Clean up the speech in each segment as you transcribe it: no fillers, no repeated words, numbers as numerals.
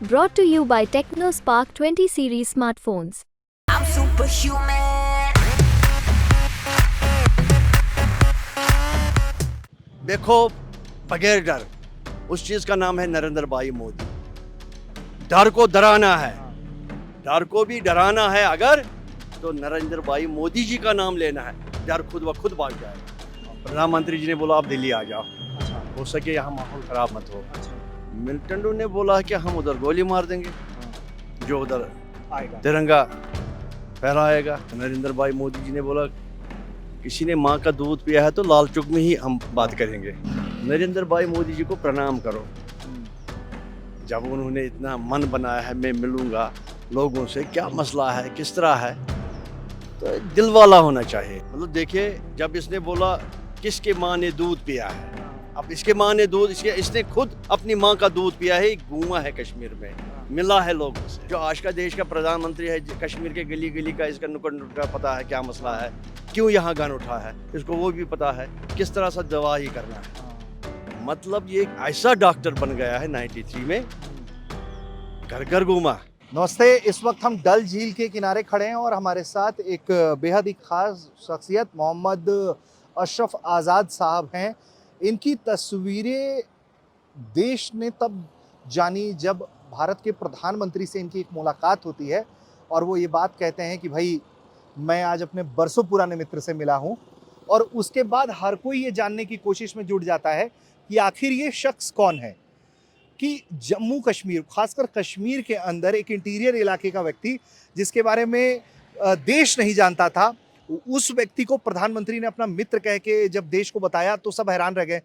Brought to you by TechnoSpark 20 series smartphones. I'm superhuman. देखो, बगैर डर, उस चीज का नाम है नरेंद्र भाई मोदी। डर को डराना है, डर को भी डराना है अगर, तो नरेंद्र भाई मोदी जी का नाम लेना है। डर खुद ब खुद भाग जाएगा। प्रधानमंत्री जी ने बोला आप दिल्ली आ जाओ, हो सके यहाँ माहौल खराब मत हो। मिल्टन डू ने बोला कि हम उधर गोली मार देंगे जो उधर तिरंगा फहराएगा। नरेंद्र भाई मोदी जी ने बोला किसी ने माँ का दूध पिया है तो लाल चौक में ही हम बात करेंगे। नरेंद्र भाई मोदी जी को प्रणाम करो। जब उन्होंने इतना मन बनाया है मैं मिलूंगा लोगों से, क्या मसला है, किस तरह है, तो दिल वाला होना चाहिए। मतलब देखिए, जब इसने बोला किसके माँ ने दूध पिया है, अब इसके माँ ने दूध, इसने खुद अपनी माँ का दूध पिया है, घूमा है कश्मीर में, मिला है लोगों से। जो आज का देश का प्रधानमंत्री है, कश्मीर के गली गली का इसका नुक्कड़ नुक्कड़ का पता है क्या मसला है, क्यों यहाँ गन उठा है, इसको वो भी पता है, किस तरह से दवा ही करना है। मतलब ये एक ऐसा डॉक्टर बन गया है 93 में, घर घर घूमा। नमस्ते। इस वक्त हम डल झील के किनारे खड़े हैं और हमारे साथ एक बेहद ही खास शख्सियत मोहम्मद अशरफ आज़ाद साहब हैं। इनकी तस्वीरें देश ने तब जानी जब भारत के प्रधानमंत्री से इनकी एक मुलाकात होती है और वो ये बात कहते हैं कि भाई मैं आज अपने बरसों पुराने मित्र से मिला हूँ। और उसके बाद हर कोई ये जानने की कोशिश में जुट जाता है कि आखिर ये शख्स कौन है, कि जम्मू कश्मीर, खासकर कश्मीर के अंदर एक इंटीरियर इलाके का व्यक्ति जिसके बारे में देश नहीं जानता था, उस व्यक्ति को प्रधानमंत्री ने अपना मित्र कह के जब देश को बताया तो सब हैरान रह गए।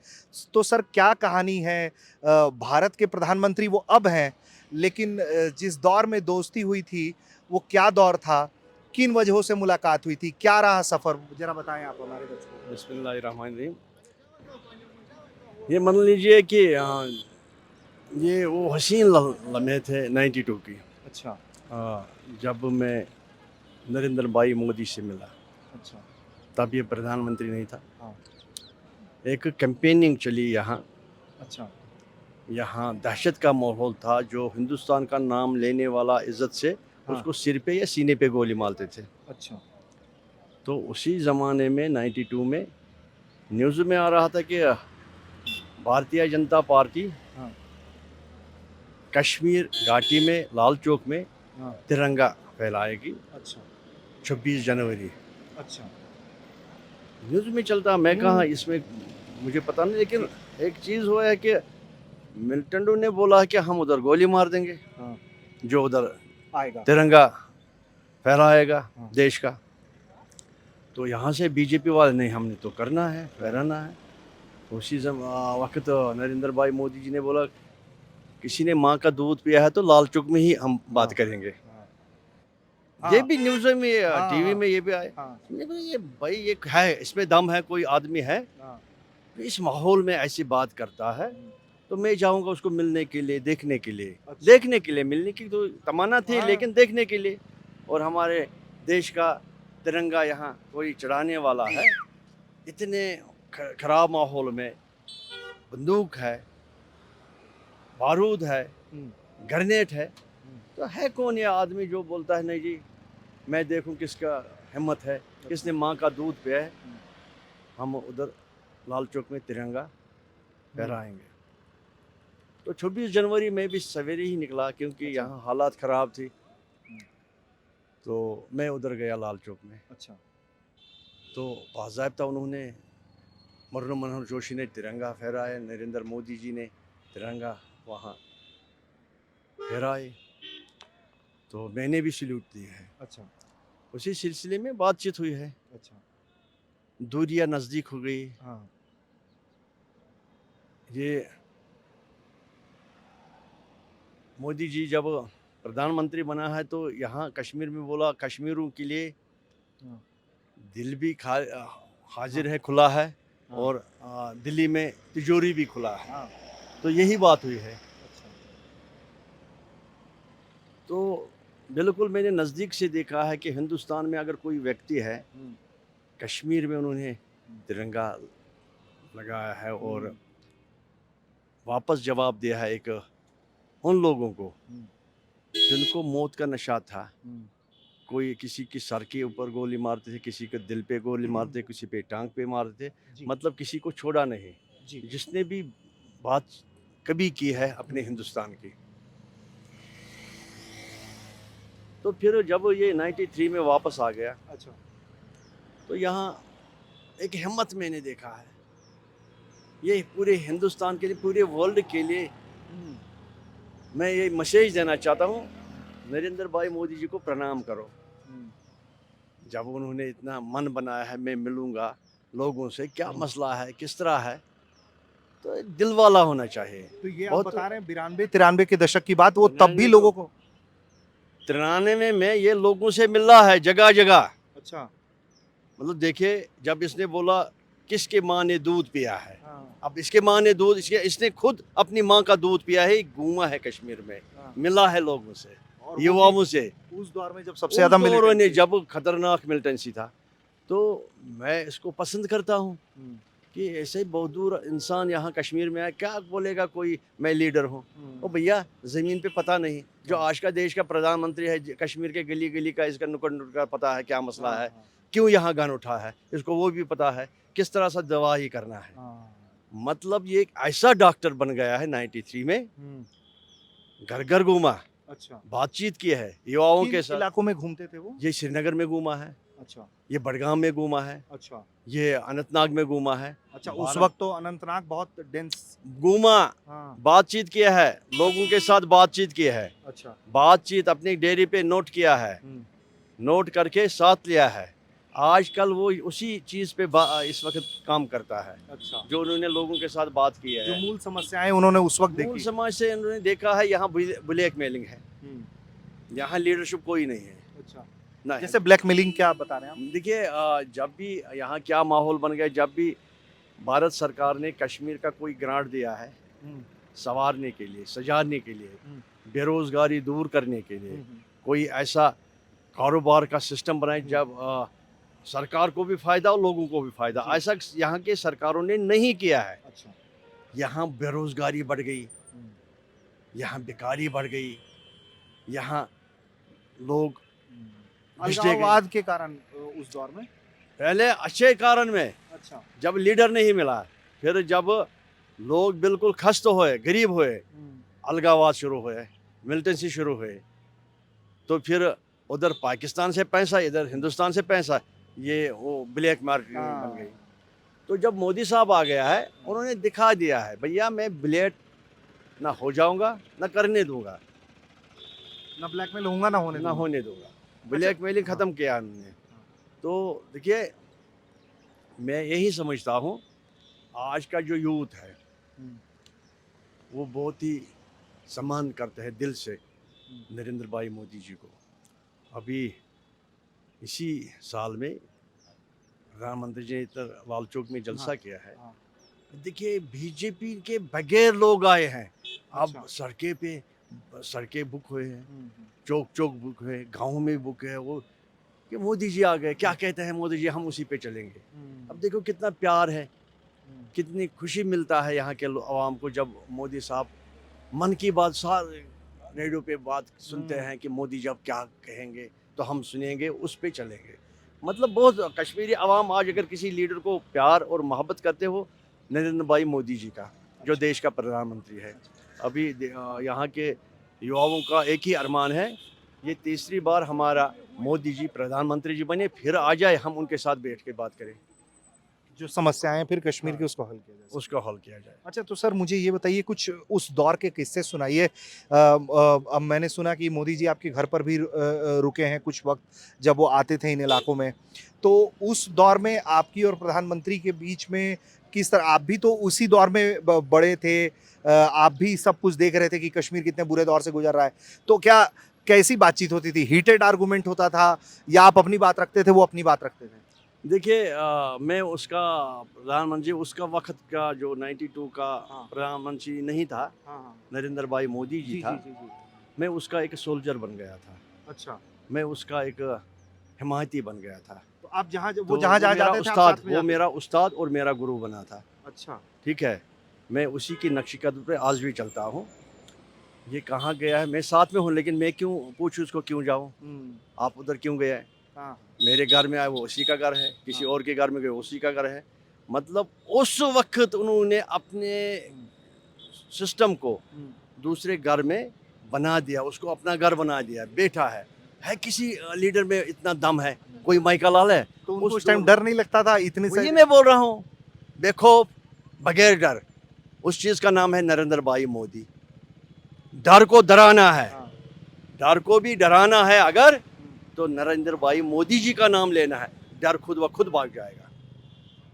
तो सर क्या कहानी है? भारत के प्रधानमंत्री वो अब हैं, लेकिन जिस दौर में दोस्ती हुई थी वो क्या दौर था, किन वजहों से मुलाकात हुई थी, क्या रहा सफ़र, जरा बताएं आप हमारे बच्चों को। बिस्मिल्लाहिर्रहमानिर्रहीम। ये मान लीजिए कि ये वो हसीन लम्हे थे 92 की। अच्छा जब मैं नरेंद्र भाई मोदी से मिला, अच्छा। तब ये प्रधानमंत्री नहीं था। हाँ। एक कैंपेनिंग चली यहाँ, अच्छा यहाँ दहशत का माहौल था। जो हिंदुस्तान का नाम लेने वाला इज्जत से हाँ। उसको सिर पे या सीने पे गोली मारते थे। अच्छा तो उसी ज़माने में 92 में न्यूज़ में आ रहा था कि भारतीय जनता पार्टी हाँ। कश्मीर घाटी में लाल चौक में हाँ। तिरंगा फहलाएगी अच्छा 26 जनवरी। अच्छा। न्यूज़ में चलता, मैं कहाँ इसमें, मुझे पता नहीं, लेकिन एक चीज़ हुआ है कि मिल्टन डू ने बोला कि हम उधर गोली मार देंगे हाँ। जो उधर आएगा। तिरंगा फहराएगा हाँ। देश का। तो यहाँ से बीजेपी वाले नहीं, हमने तो करना है, फहराना है। उसी वक्त नरेंद्र भाई मोदी जी ने बोला किसी ने माँ का दूध पिया है तो लाल चौक में ही हम बात करेंगे। हाँ। ये भी न्यूज़ में, हाँ, टीवी हाँ, में ये भी आए। हाँ, मैंने बोला ये भाई ये है, इसमें दम है, कोई आदमी है हाँ। जो इस माहौल में ऐसी बात करता है, तो मैं जाऊंगा उसको मिलने के लिए, देखने के लिए। अच्छा। देखने के लिए, मिलने की तो तमन्ना थी, हाँ। लेकिन देखने के लिए। और हमारे देश का तिरंगा यहाँ कोई चढ़ाने वाला है, इतने खराब माहौल में बंदूक है, बारूद है, ग्रेनेड है, तो है कौन ये आदमी जो बोलता है नहीं जी मैं देखूं किसका हिम्मत है, किसने माँ का दूध पिया है, हम उधर लाल चौक में तिरंगा फहराएंगे। तो 26 जनवरी में भी सवेरे ही निकला, क्योंकि अच्छा। यहाँ हालात ख़राब थी, तो मैं उधर गया लाल चौक में। अच्छा तो बाज़ाब्ता उन्होंने, मुरली मनोहर जोशी ने तिरंगा फहराया, नरेंद्र मोदी जी ने तिरंगा वहाँ फहराए, तो मैंने भी सल्यूट दिया है। अच्छा उसी सिलसिले में बातचीत हुई है, अच्छा। दूरियां नज़दीक हो गई। हाँ। ये मोदी जी जब प्रधानमंत्री बना है तो यहाँ कश्मीर में बोला कश्मीरों के लिए हाँ। दिल भी हाजिर है, खुला है, हाँ। और दिल्ली में तिजोरी भी खुला है। हाँ। तो यही बात हुई है। अच्छा तो बिल्कुल मैंने नज़दीक से देखा है कि हिंदुस्तान में अगर कोई व्यक्ति है, कश्मीर में उन्होंने तिरंगा लगाया है और वापस जवाब दिया है एक उन लोगों को हम्म, जिनको मौत का नशा था। हम्म, कोई किसी की सर के ऊपर गोली मारते थे, किसी के दिल पे गोली मारते, किसी पे टांग पे मारते, जी मतलब किसी को छोड़ा नहीं। जी जिसने भी बात कभी की है अपने हिंदुस्तान की। तो फिर जब ये 93 में वापस आ गया अच्छा तो यहाँ एक हिम्मत मैंने देखा है। ये पूरे हिंदुस्तान के लिए, पूरे वर्ल्ड के लिए हम्म, मैं ये मैसेज देना चाहता हूँ, नरेंद्र भाई मोदी जी को प्रणाम करो। हम्म, जब उन्होंने इतना मन बनाया है मैं मिलूंगा लोगों से, क्या हम्म। मसला है, किस तरह है, तो दिल वाला होना चाहिए। तो ये आप बहुत बता रहे हैं 92-93 के दशक की बात, वो तब भी 93 लोगों को 93 में मैं ये लोगों से मिल रहा है जगह जगह। अच्छा मतलब देखिए, जब इसने बोला किसके माँ ने दूध पिया है, हाँ, अब इसके माँ ने दूध, इसने खुद अपनी माँ का दूध पिया है, घूमा है कश्मीर में, हाँ। मिला है लोगों से, और वो युवाओं से। भी उस दौर में जब सबसे ज्यादा उन दौरों militant ने थी। जब खतरनाक मिलिटेंसी था, तो मैं इसको पसंद करता हूँ हम्म, कि ऐसे ही बहुत दूर इंसान यहाँ कश्मीर में आया, क्या बोलेगा कोई मैं लीडर हूँ। हम्म, ओ भैया, ज़मीन पे पता नहीं, जो हाँ। आज का देश का प्रधानमंत्री है, कश्मीर के गली गली का इसका नुक्कड़ नुक्कड़ का पता है क्या मसला हाँ, है, हाँ, क्यों यहाँ गन उठा है, इसको वो भी पता है, किस तरह से दवा ही करना है। हाँ, मतलब ये एक ऐसा डॉक्टर बन गया है 93 में, घर घर घूमा, अच्छा बातचीत की है युवाओं किन के साथ। इलाकों में घूमते थे वो? ये श्रीनगर में घूमा है, अच्छा ये बडगाम में घूमा है, अच्छा ये अनंतनाग में घूमा है, अच्छा उस बारह- वक्त तो अनंतनाग बहुत डेंस। घूमा, हाँ बातचीत किया है, लोगों के साथ बातचीत की है, अच्छा बातचीत अपनी डेयरी पे नोट किया है, नोट करके साथ लिया है। आजकल वो उसी चीज पे इस वक्त काम करता है, अच्छा जो उन्होंने लोगों के साथ बात की जो है। मूल समस्याएं उन्होंने उस वक्त मूल देखी। समाज से उन्होंने देखा है यहाँ ब्लैक मेलिंग है, यहाँ लीडरशिप कोई नहीं है अच्छा ना। जैसे ब्लैकमेलिंग क्या बता रहे हैं आप? देखिए, जब भी यहाँ क्या माहौल बन गया, जब भी भारत सरकार ने कश्मीर का कोई ग्रांट दिया है संवारने के लिए, सजाने के लिए, बेरोजगारी दूर करने के लिए, कोई ऐसा कारोबार का सिस्टम बनाए जब सरकार को भी फायदा और लोगों को भी फायदा, जी। ऐसा यहाँ के सरकारों ने नहीं किया है। अच्छा यहाँ बेरोजगारी बढ़ गई, यहाँ बेकारी बढ़ गई, यहाँ लोग पिछड़े गए। अलगाववाद के कारण उस दौर में। पहले अच्छे कारण में, अच्छा जब लीडर नहीं मिला, फिर जब लोग बिल्कुल खस्त हुए, गरीब हुए, अलगावाद शुरू हुए, मिलिटेंसी शुरू हुए, तो फिर उधर पाकिस्तान से पैसा, इधर हिंदुस्तान से पैसा, ये वो ब्लैक मार्केट बन गई। तो जब मोदी साहब आ गया है, उन्होंने दिखा दिया है भैया मैं ब्लैक ना हो जाऊंगा, ना करने दूंगा, ना ब्लैकमेल होगा ना ना होने दूंगा। ब्लैक मेलिंग हाँ। ख़त्म किया उन्होंने। तो देखिए, मैं यही समझता हूँ, आज का जो यूथ है वो बहुत ही सम्मान करते हैं दिल से नरेंद्र भाई मोदी जी को। अभी इसी साल में प्रधानमंत्री जी ने इधर लाल चौक में जलसा हाँ, किया है। हाँ। देखिए, बीजेपी के बगैर लोग आए हैं। अब अच्छा। सड़कें बुक हुए हैं, चौक चौक बुक हुए, गाँव में बुक है वो, कि मोदी जी आ गए, क्या कहते हैं मोदी जी, हम उसी पे चलेंगे। अब देखो कितना प्यार है, कितनी खुशी मिलता है यहाँ के आवाम को जब मोदी साहब मन की बात सारे रेडियो पे बात सुनते हैं कि मोदी जी अब क्या कहेंगे तो हम सुनेंगे, उस पे चलेंगे। मतलब बहुत कश्मीरी आवाम आज अगर किसी लीडर को प्यार और मोहब्बत करते हो, नरेंद्र भाई मोदी जी का, जो देश का प्रधानमंत्री है। अभी यहाँ के युवाओं का एक ही अरमान है, ये तीसरी बार हमारा मोदी जी प्रधानमंत्री जी बने, फिर आ जाए, हम उनके साथ बैठ के बात करें, जो समस्याएं हैं फिर कश्मीर की उसको हल किया जाए। उसका हल किया जाए। अच्छा तो सर मुझे ये बताइए कुछ उस दौर के किस्से सुनाइए। अब मैंने सुना कि मोदी जी आपके घर पर भी रुके हैं कुछ वक्त जब वो आते थे इन इलाकों में, तो उस दौर में आपकी और प्रधानमंत्री के बीच में किस तरह, आप भी तो उसी दौर में बड़े थे, आप भी सब कुछ देख रहे थे कि कश्मीर कितने बुरे दौर से गुजर रहा है, तो क्या कैसी बातचीत होती थी? हीटेड आर्गूमेंट होता था या आप अपनी बात रखते थे, वो अपनी बात रखते थे? देखिए, मैं उसका प्रधानमंत्री, उसका वक्त का जो 92 का हाँ। प्रधानमंत्री नहीं था, नरेंद्र भाई मोदी जी था, मैं उसका एक सोल्जर बन गया था, अच्छा मैं उसका एक हिमायती बन गया था। तो आप जहाँ तो वो जहाँ जहाँ मेरा जाते थे आप उस्ताद, साथ में वो जाते मेरा उस्ताद और मेरा गुरु बना था। थे? अच्छा ठीक है, मैं उसी की नक्श कदम पे आज भी चलता हूँ। ये कहाँ गया है, मैं साथ में हूँ लेकिन मैं क्यों पूछूँ उसको क्यों जाऊँ, आप उधर क्यों गया है, हाँ मेरे घर में आए वो उसी का घर है, किसी और के घर में गए उसी का घर है। मतलब उस वक्त उन्होंने अपने सिस्टम को दूसरे घर में बना दिया, उसको अपना घर बना दिया, बैठा है किसी लीडर में इतना दम है, कोई माइका लाल है तो उनको उस उस टाइम डर नहीं लगता था इतनी वही सारी? मैं बोल रहा हूँ, देखो बगैर डर, उस चीज का नाम है नरेंद्र भाई मोदी। डर को डराना है, हाँ। डर को भी डराना है अगर, तो नरेंद्र भाई मोदी जी का नाम लेना है, डर खुद व खुद भाग जाएगा।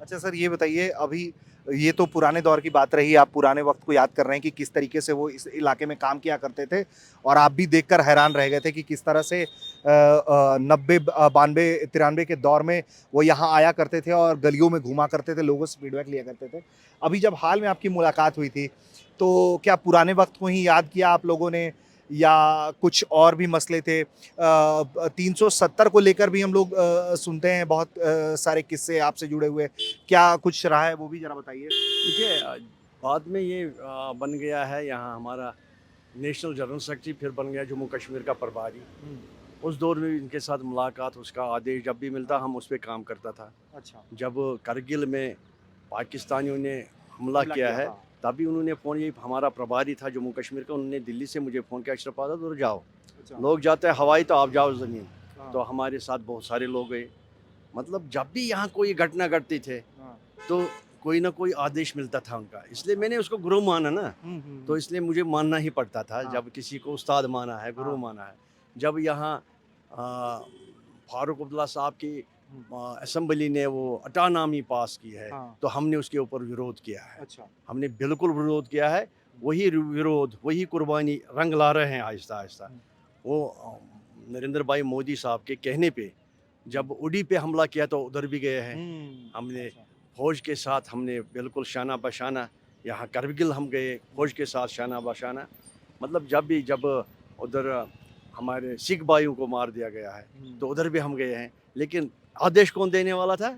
अच्छा सर, ये बताइए, अभी ये तो पुराने दौर की बात रही, आप पुराने वक्त को याद कर रहे हैं कि किस तरीके से वो इस इलाके में काम किया करते थे, और आप भी देखकर हैरान रह गए थे कि किस तरह से 90 92 93 के दौर में वो यहाँ आया करते थे और गलियों में घुमा करते थे, लोगों से फीडबैक लिया करते थे। अभी जब हाल में आपकी मुलाकात हुई थी, तो क्या पुराने वक्त को ही याद किया आप लोगों ने, या कुछ और भी मसले थे? 370 को लेकर भी हम लोग सुनते हैं बहुत सारे किस्से आपसे जुड़े हुए, क्या कुछ रहा है वो भी जरा बताइए। देखिए बाद में ये बन गया है यहाँ हमारा नेशनल जनरल सेक्रेटरी, फिर बन गया जम्मू कश्मीर का प्रभारी। उस दौर में भी इनके साथ मुलाकात, उसका आदेश जब भी मिलता हम उस पर काम करता था। अच्छा, जब करगिल में पाकिस्तानियों ने हमला किया है, तभी उन्होंने फ़ोन, ये हमारा प्रभारी था जम्मू कश्मीर का, उन्होंने दिल्ली से मुझे फ़ोन किया, अशरफ आज़ाद उधर जाओ, अच्छा, लोग जाते हैं हवाई तो आप जाओ ज़मीन। हाँ, तो हमारे साथ बहुत सारे लोग गए। मतलब जब भी यहाँ कोई घटना घटती थे हाँ, तो कोई ना कोई आदेश मिलता था उनका, इसलिए मैंने उसको गुरु माना ना, तो इसलिए मुझे मानना ही पड़ता था। हाँ। जब किसी को उस्ताद माना है, गुरु हाँ। माना है। जब यहाँ फारूक अब्दुल्ला साहब की असेंबली ने वो अटानामी पास की है, हाँ। तो हमने उसके ऊपर विरोध किया है। अच्छा, हमने बिल्कुल विरोध किया है। वही विरोध, वही कुर्बानी रंग ला रहे हैं आहिस्ता आहिस्ता। वो नरेंद्र भाई मोदी साहब के कहने पे जब उड़ी पे हमला किया तो उधर भी गए हैं। हमने अच्छा, फौज के साथ हमने बिल्कुल शाना बशाना, यहाँ करगिल हम गए फौज के साथ शाना बशाना। मतलब जब उधर हमारे सिख भाइयों को मार दिया गया है तो उधर भी हम गए हैं, लेकिन आदेश कौन देने वाला था?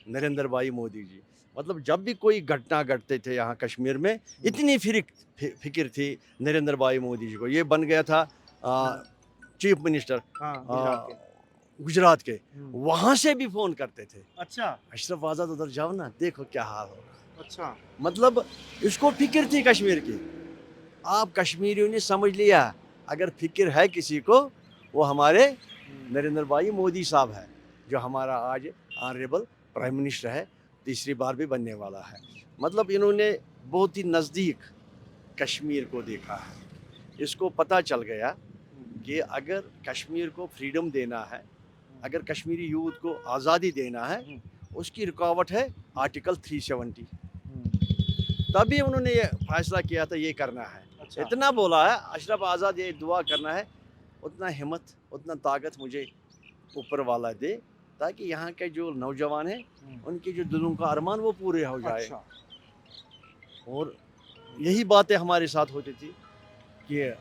नरेंद्र भाई मोदी जी। मतलब जब भी कोई घटना घटते थे यहाँ कश्मीर में, इतनी फिक्र थी नरेंद्र भाई मोदी जी को। ये बन गया था चीफ मिनिस्टर हाँ, गुजरात के। गुजरात के, वहाँ से भी फ़ोन करते थे, अच्छा, अशरफ आज़ाद उधर जाओ ना, देखो क्या हाल हो रहा है। अच्छा, मतलब इसको फिक्र थी कश्मीर की। आप कश्मीरियों ने समझ लिया, अगर फिक्र है किसी को, वो हमारे नरेंद्र भाई मोदी साहब है, जो हमारा आज ऑनरेबल प्राइम मिनिस्टर है, तीसरी बार भी बनने वाला है। मतलब इन्होंने बहुत ही नज़दीक कश्मीर को देखा है। इसको पता चल गया कि अगर कश्मीर को फ्रीडम देना है, अगर कश्मीरी यूथ को आज़ादी देना है, उसकी रुकावट है आर्टिकल 370। तभी उन्होंने ये फैसला किया था ये करना है। अच्छा, इतना बोला है अशरफ आज़ाद, ये दुआ करना है, उतना हिम्मत उतना ताकत मुझे ऊपर वाला दे, ताकि यहाँ के जो नौजवान हैं उनके जो दिलों का अरमान वो पूरे हो जाए। अच्छा, और यही बातें हमारे साथ होती थी कि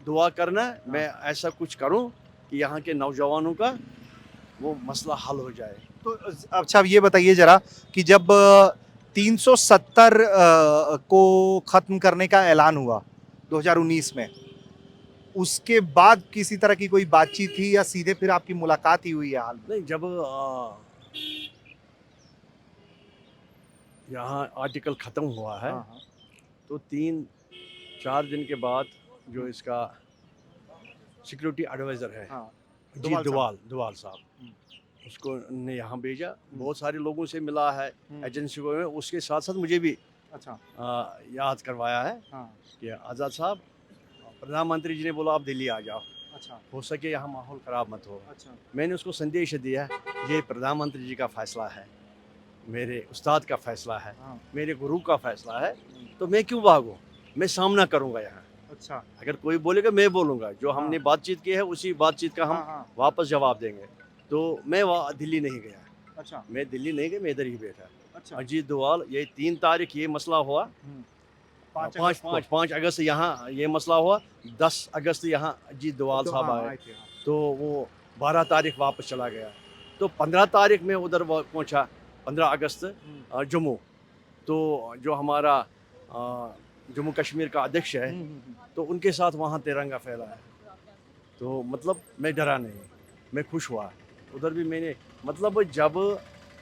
दुआ करना, मैं ऐसा कुछ करूं कि यहाँ के नौजवानों का वो मसला हल हो जाए। तो अच्छा, अब ये बताइए जरा कि जब 370 को खत्म करने का ऐलान हुआ 2019 में, उसके बाद किसी तरह की कोई बातचीत थी या सीधे फिर आपकी मुलाकात ही हुई है हाल में? नहीं, जब यहाँ आर्टिकल ख़त्म हुआ है, हाँ, हाँ, तो 3-4 दिन के बाद जो इसका सिक्योरिटी एडवाइज़र है, हाँ, जी दुवाल साहब, उसको ने यहाँ भेजा, बहुत सारे लोगों से मिला है, एजेंसी को, उसके साथ साथ मुझे भी अच्छा, याद करवाया है हाँ, कि आज़ाद साहब, प्रधानमंत्री जी ने बोला आप दिल्ली आ जाओ, अच्छा, हो सके यहाँ माहौल ख़राब मत हो। अच्छा, मैंने उसको संदेश दिया, ये प्रधानमंत्री जी का फ़ैसला है, मेरे उस्ताद का फ़ैसला है, हाँ, मेरे गुरु का फ़ैसला है, तो मैं क्यों भागूँ? मैं सामना करूँगा यहाँ। अच्छा, अगर कोई बोलेगा मैं बोलूँगा, जो हाँ। हमने बातचीत की है उसी बातचीत का हम हाँ, हाँ, वापस जवाब देंगे। तो मैं वहाँ दिल्ली नहीं गया, अच्छा, मैं दिल्ली नहीं गया, मैं इधर ही बैठा। अच्छा, अजीत डोभाल, ये 3 तारीख ये मसला हुआ, 5 अगस्त यहाँ ये मसला हुआ, 10 अगस्त यहाँ अजीत डोभाल साहब आए, तो वो 12 तारीख वापस चला गया। तो 15 तारीख में उधर पहुँचा, 15 अगस्त जम्मू। तो जो हमारा जम्मू कश्मीर का अध्यक्ष है, तो उनके साथ वहाँ तिरंगा फहरा है। तो मतलब मैं डरा नहीं, मैं खुश हुआ। उधर भी मैंने मतलब जब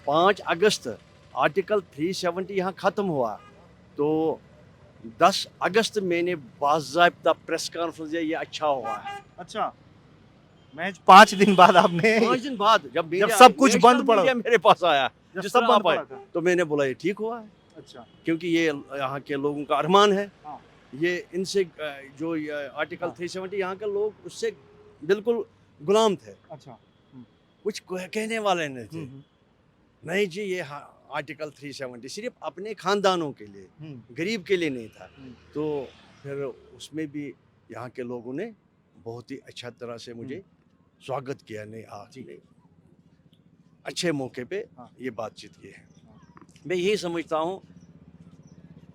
5 अगस्त आर्टिकल 370 यहाँ ख़त्म हुआ, तो 10 अगस्त मैंने बाज़ाब्ता प्रेस कॉन्फ्रेंस दिया, ये अच्छा हुआ है। अच्छा, मैच 5 दिन बाद आपने 5 दिन बाद जब सब कुछ बंद पड़ा, मेरे पास आया, जब जिस सब तरह बंद आप आए, पड़ा था। तो मैंने बोला ये ठीक हुआ है, अच्छा, क्योंकि ये यहाँ के लोगों का अरमान है। हाँ। ये इनसे जो आर्टिकल हाँ। 370 यहाँ के लोग उससे बिल्कुल गुलाम थे, अच्छा। कुछ कहने वाले नहीं थे। नहीं जी, ये आर्टिकल 370 सिर्फ अपने खानदानों के लिए, गरीब के लिए नहीं था। तो फिर उसमें भी यहाँ के लोगों ने बहुत ही अच्छा तरह से मुझे स्वागत किया। नहीं नहीं, अच्छे मौके पे हाँ। ये बातचीत की है। मैं यही समझता हूँ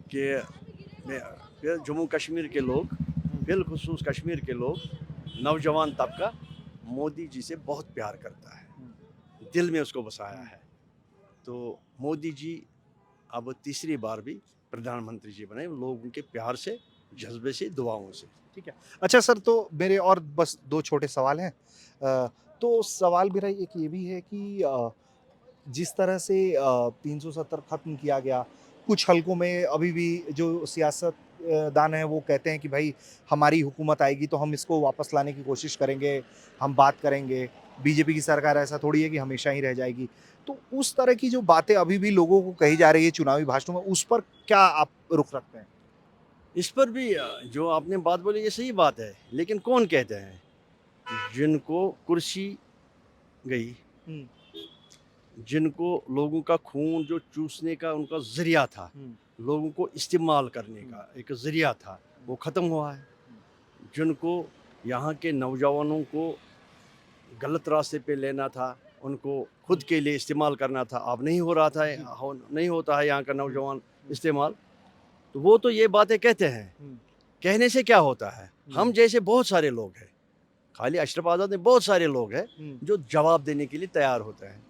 कि फिर जम्मू कश्मीर के लोग, बिलखुसूस कश्मीर के लोग, नौजवान तबका मोदी जी से बहुत प्यार करता है, दिल में उसको बसाया है। तो मोदी जी अब तीसरी बार भी प्रधानमंत्री जी बने, लोगों के प्यार से, जज्बे से, दुआओं से। ठीक है। अच्छा सर, तो मेरे और बस 2 छोटे सवाल हैं। तो सवाल मेरा एक ये भी है कि जिस तरह से 370 ख़त्म किया गया, कुछ हलकों में अभी भी जो सियासतदान हैं वो कहते हैं कि भाई हमारी हुकूमत आएगी तो हम इसको वापस लाने की कोशिश करेंगे, हम बात करेंगे। बीजेपी की सरकार ऐसा थोड़ी है कि हमेशा ही रह जाएगी। तो उस तरह की जो बातें अभी भी लोगों को कही जा रही है चुनावी भाषणों में, उस पर क्या आप रुख रखते हैं? इस पर भी जो आपने बात बोली ये सही बात है, लेकिन कौन कहते हैं? जिनको कुर्सी गई, जिनको लोगों का खून जो चूसने का उनका ज़रिया था, लोगों को इस्तेमाल करने का एक ज़रिया था, वो ख़त्म हुआ है। जिनको यहाँ के नौजवानों को गलत रास्ते पे लेना था, उनको खुद के लिए इस्तेमाल करना था, अब नहीं हो रहा था, नहीं होता है यहाँ का नौजवान इस्तेमाल। तो वो तो ये बातें कहते हैं, कहने से क्या होता है? हम जैसे बहुत सारे लोग हैं, खाली अशरफ आज़ाद नहीं, बहुत सारे लोग हैं जो जवाब देने के लिए तैयार होते हैं।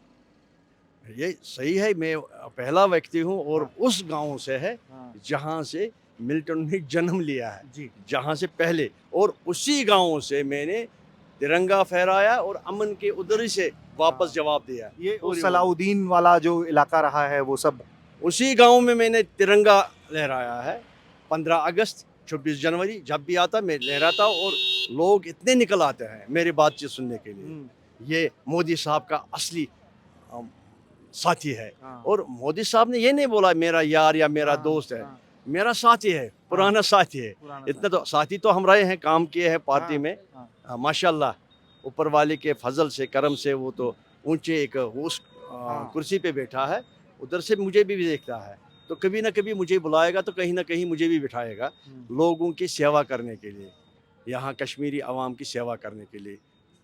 ये सही है, मैं पहला व्यक्ति हूँ और उस गांव से है जहाँ से मिल्टन ने जन्म लिया है, जहाँ से पहले, और उसी गांव से मैंने तिरंगा फहराया और अमन के उधर ही से वापस जवाब दिया। ये सलाउद्दीन वाला जो इलाका रहा है वो सब उसी गांव में मैंने तिरंगा लहराया है। 15 अगस्त 26 जनवरी जब भी आता मैं लहराता हूँ, और लोग इतने निकल आते हैं मेरी बातचीत सुनने के लिए। ये मोदी साहब का असली साथी है। और मोदी साहब ने ये नहीं बोला मेरा यार या मेरा दोस्त है, मेरा साथी है, पुराना साथी है। इतना तो साथी तो हम रहे हैं, काम किए हैं पार्टी में। माशाल्लाह, ऊपर वाले के फजल से, करम से, वो तो ऊंचे एक उस कुर्सी पे बैठा है, उधर से मुझे भी देखता है। तो कभी ना कभी मुझे बुलाएगा, तो कहीं ना कहीं मुझे भी बिठाएगा लोगों की सेवा करने के लिए, यहाँ कश्मीरी आवाम की सेवा करने के लिए।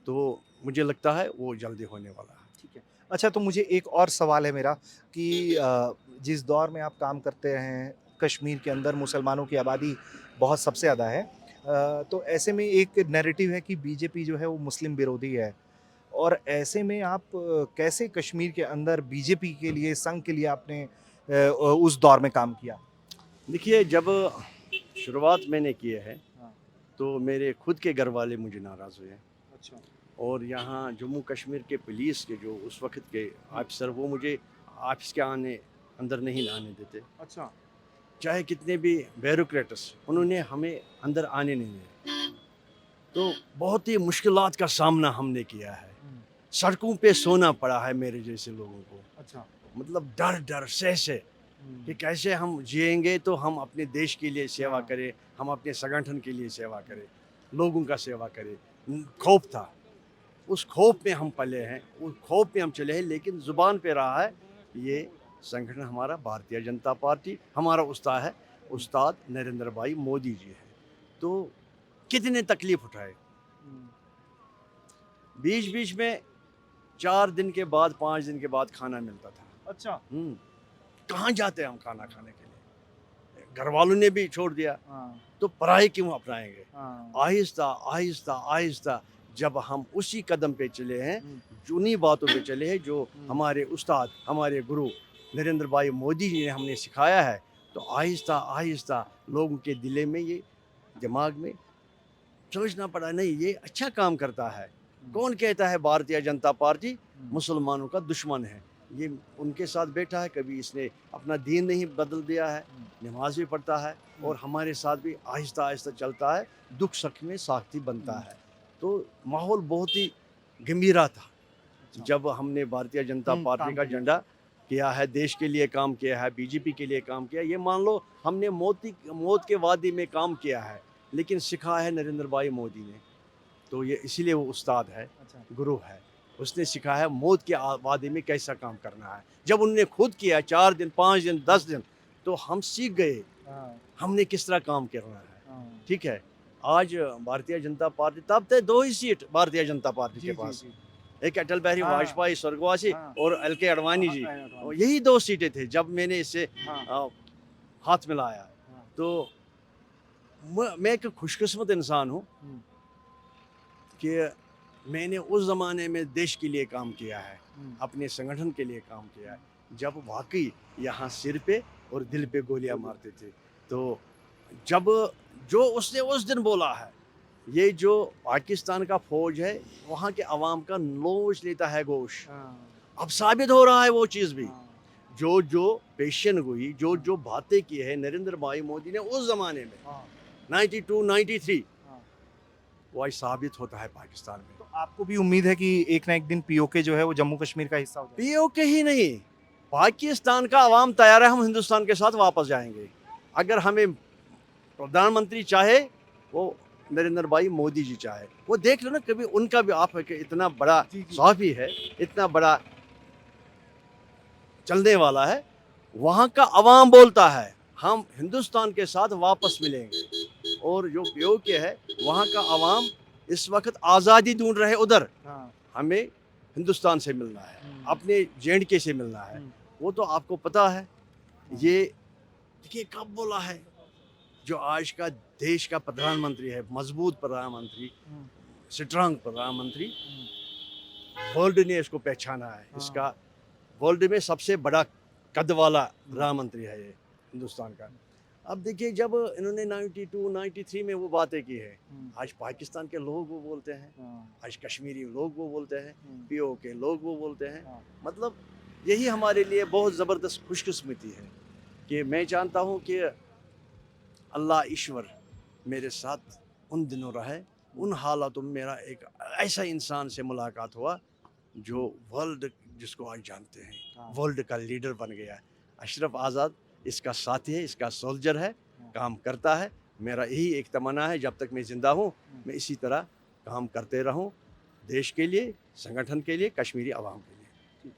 तो मुझे लगता है वो जल्दी होने वाला है। ठीक है। अच्छा, तो मुझे एक और सवाल है मेरा कि जिस दौर में आप काम करते हैं, कश्मीर के अंदर मुसलमानों की आबादी बहुत सबसे ज़्यादा है, तो ऐसे में एक नैरेटिव है कि बीजेपी जो है वो मुस्लिम विरोधी है, और ऐसे में आप कैसे कश्मीर के अंदर बीजेपी के लिए, संघ के लिए आपने उस दौर में काम किया? देखिए, जब शुरुआत मैंने किए है तो मेरे खुद के घर वाले मुझे नाराज़ हुए। अच्छा। और यहाँ जम्मू कश्मीर के पुलिस के जो उस वक्त के ऑफिसर, वो मुझे ऑफिस के अंदर नहीं आने देते। अच्छा। चाहे कितने भी ब्यूरोक्रेट्स, उन्होंने हमें अंदर आने नहीं दिया। तो बहुत ही मुश्किलात का सामना हमने किया है, सड़कों पे सोना पड़ा है मेरे जैसे लोगों को। अच्छा। मतलब डर से कि कैसे हम जिएंगे, तो हम अपने देश के लिए सेवा करें, हम अपने संगठन के लिए सेवा करें, लोगों का सेवा करें। खौफ था, उस खौफ में हम पले हैं, उस खौफ में हम चले हैं। लेकिन ज़ुबान पे रहा है ये संगठन हमारा भारतीय जनता पार्टी, हमारा उस्ताद नरेंद्र भाई मोदी जी है। तो कितने तकलीफ उठाए, बीच बीच में 4 दिन के बाद, 5 दिन के बाद खाना मिलता था। अच्छा। कहाँ जाते हैं हम खाना खाने के लिए? घर वालों ने भी छोड़ दिया, तो पराई क्यों अपनाएंगे? आहिस्ता आहिस्ता आहिस्ता जब हम उसी कदम पे चले हैं, उन्हीं बातों पे चले हैं जो हमारे उस्ताद, हमारे गुरु नरेंद्र भाई मोदी जी ने हमने सिखाया है, तो आहिस्ता आहिस्ता लोगों के दिले में, ये दिमाग में सोचना पड़ा, नहीं ये अच्छा काम करता है। कौन कहता है भारतीय जनता पार्टी मुसलमानों का दुश्मन है? ये उनके साथ बैठा है, कभी इसने अपना दीन नहीं बदल दिया है, नमाज भी पढ़ता है और हमारे साथ भी आहिस्ता आहिस्ता चलता है, दुख सुख में साथी बनता है। तो माहौल बहुत ही गंभीरा था जब हमने भारतीय जनता पार्टी का झंडा किया है, देश के लिए काम किया है, बीजेपी के लिए काम किया। ये मान लो हमने मौत के वादी में काम किया है, लेकिन सिखाया है नरेंद्र भाई मोदी ने। तो ये इसीलिए वो उस्ताद है, गुरु है। उसने सिखाया है मौत के वादे में कैसा काम करना है। जब उनने खुद किया 4 दिन, 5 दिन, 10 दिन, तो हम सीख गए हमने किस तरह काम करना है। ठीक है, आज भारतीय जनता पार्टी, तब तक 2 ही सीट भारतीय जनता पार्टी के पास, एक अटल बिहारी वाजपेयी स्वर्गवासी और LK अडवाणी जी, यही 2 सीटें थे जब मैंने इससे हाथ मिलाया। तो मैं एक खुशकिस्मत इंसान हूँ कि मैंने उस ज़माने में देश के लिए काम किया है, अपने संगठन के लिए काम किया है, जब वाकई यहाँ सिर पे और दिल पे गोलियां मारते थे। तो जब जो उसने उस दिन बोला है, ये जो पाकिस्तान का फौज है वहाँ के अवाम का नोच लेता है गोश, अब साबित हो रहा है वो चीज़ भी। जो पेशन हुई, जो बातें की है नरेंद्र भाई मोदी ने उस ज़माने में 92, 93, वो आज साबित होता है पाकिस्तान में। तो आपको भी उम्मीद है कि एक ना एक दिन पीओके जो है वो जम्मू कश्मीर का हिस्सा हो जाएगा? पीओके ही नहीं, पाकिस्तान का अवाम तैयार है, हम हिंदुस्तान के साथ वापस जाएंगे। अगर हमें प्रधानमंत्री चाहे, वो नरेंद्र भाई मोदी जी चाहे, वो देख लो ना, कभी उनका भी आप इतना बड़ा सहाफ़ी है, इतना बड़ा चलने वाला है, वहाँ का अवाम बोलता है हम हिंदुस्तान के साथ वापस मिलेंगे। और जो पीओके है वहाँ का अवाम इस वक्त आज़ादी ढूंढ रहे, उधर हमें हिंदुस्तान से मिलना है, अपने JNK से मिलना है। वो तो आपको पता है, ये देखिए कब बोला है, जो आज का देश का प्रधानमंत्री है, मजबूत प्रधानमंत्री, स्ट्रांग प्रधानमंत्री, वर्ल्ड ने इसको पहचाना है। इसका वर्ल्ड में सबसे बड़ा कद वाला प्रधानमंत्री है ये हिंदुस्तान का। अब देखिए, जब इन्होंने 92, 93 में वो बातें की है, आज पाकिस्तान के लोग वो बोलते हैं, आज कश्मीरी लोग वो बोलते हैं, पीओके लोग वो बोलते हैं। मतलब यही हमारे लिए बहुत ज़बरदस्त खुशकिस्मती है कि मैं जानता हूँ कि अल्लाह ईश्वर मेरे साथ उन दिनों रहे, उन हालातों में मेरा एक ऐसा इंसान से मुलाकात हुआ जो वर्ल्ड, जिसको आज जानते हैं, वर्ल्ड का लीडर बन गया है। अशरफ आज़ाद इसका साथी है, इसका सोल्जर है, काम करता है। मेरा यही एक तमन्ना है, जब तक मैं ज़िंदा हूँ मैं इसी तरह काम करते रहूँ, देश के लिए, संगठन के लिए, कश्मीरी आवाम के लिए।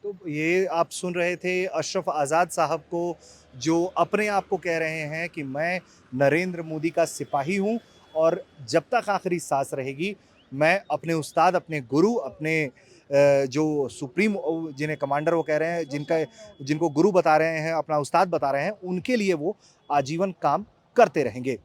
तो ये आप सुन रहे थे अशरफ आज़ाद साहब को, जो अपने आप को कह रहे हैं कि मैं नरेंद्र मोदी का सिपाही हूँ और जब तक आखिरी सांस रहेगी मैं अपने उस्ताद, अपने गुरु, अपने जो सुप्रीम, जिन्हें कमांडर वो कह रहे हैं, जिनको गुरु बता रहे हैं, अपना उस्ताद बता रहे हैं, उनके लिए वो आजीवन काम करते रहेंगे।